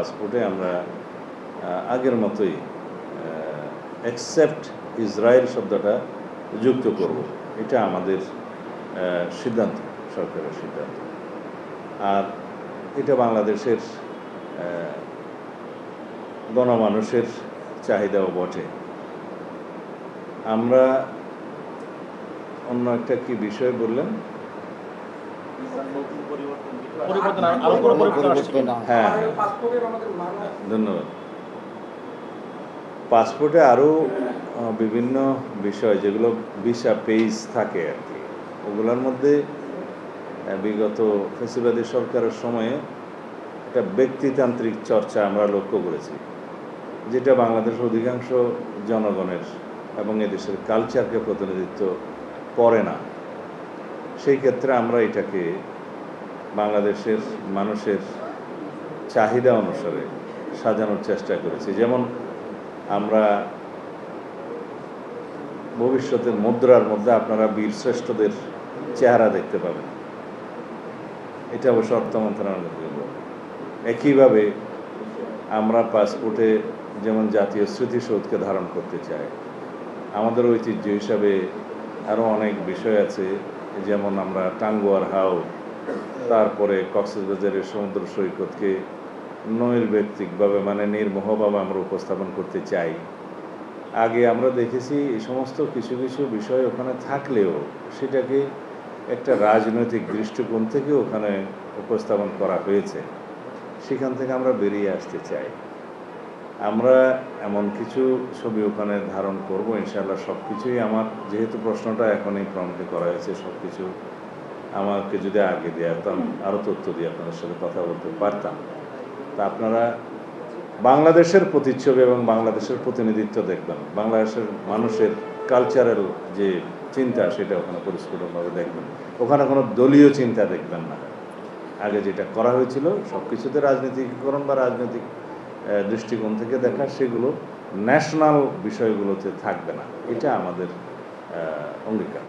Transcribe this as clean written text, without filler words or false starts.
পাসপোর্টে আমরা আগের মতোই অ্যাকসেপ্ট ইসরায়েল শব্দটা যুক্ত করব, এটা আমাদের সিদ্ধান্ত, সরকারের সিদ্ধান্ত। আর এটা বাংলাদেশের গণমানুষের চাহিদাও বটে। আমরা অন্য একটা কি বিষয় বললেন? হ্যাঁ, ধন্যবাদ। পাসপোর্টে আরও বিভিন্ন বিষয় যেগুলো ভিসা পেজ থাকে আর কি, ওগুলোর মধ্যে বিগত ফ্যাসিবাদী সরকারের সময়ে একটা ব্যক্তিতান্ত্রিক চর্চা আমরা লক্ষ্য করেছি, যেটা বাংলাদেশের অধিকাংশ জনগণের এবং এদেশের কালচারকে প্রতিনিধিত্ব করে না। সেই ক্ষেত্রে আমরা এটাকে বাংলাদেশের মানুষের চাহিদা অনুসারে সাজানোর চেষ্টা করেছি। যেমন আমরা ভবিষ্যতের মুদ্রার মধ্যে আপনারা বীর শ্রেষ্ঠদের চেহারা দেখতে পাবেন, এটা অবশ্য অর্থ মন্ত্রণালয়। একইভাবে আমরা পাসপোর্টে যেমন জাতীয় স্মৃতিসৌধকে ধারণ করতে চাই, আমাদের ঐতিহ্য হিসাবে আরও অনেক বিষয় আছে, যেমন আমরা টাঙ্গুয়ার হাও, তারপরে কক্সবাজারের সমুদ্র সৈকতকে নৈর্ব্যক্তিকভাবে মানে নির্মোহভাবে আমরা উপস্থাপন করতে চাই। আগে আমরা দেখেছি এই সমস্ত কিছু কিছু বিষয় ওখানে থাকলেও সেটাকে একটা রাজনৈতিক দৃষ্টিকোণ থেকে ওখানে উপস্থাপন করা হয়েছে, সেখান থেকে আমরা বেরিয়ে আসতে চাই। আমরা এমন কিছু ছবি ওখানে ধারণ করব ইনশাআল্লাহ। সব কিছুই আমার, যেহেতু প্রশ্নটা এখনই প্রম্পটে করা হয়েছে, সব কিছু আমাকে যদি আগে দেওয়া হতো আমি আরও তথ্য দিয়ে আপনাদের সাথে কথা বলতে পারতাম। তা আপনারা বাংলাদেশের প্রতিচ্ছবি এবং বাংলাদেশের প্রতিনিধিত্ব দেখবেন, বাংলাদেশের মানুষের কালচারাল যে চিন্তা সেটা ওখানে পরিস্ফুটভাবে দেখবেন। ওখানে কোনো দলীয় চিন্তা দেখবেন না। আগে যেটা করা হয়েছিল সব কিছুতে রাজনীতিকরণ বা রাজনৈতিক দৃষ্টিকোণ থেকে দেখা, সেগুলো ন্যাশনাল বিষয়গুলোতে থাকবে না, এটা আমাদের অঙ্গীকার।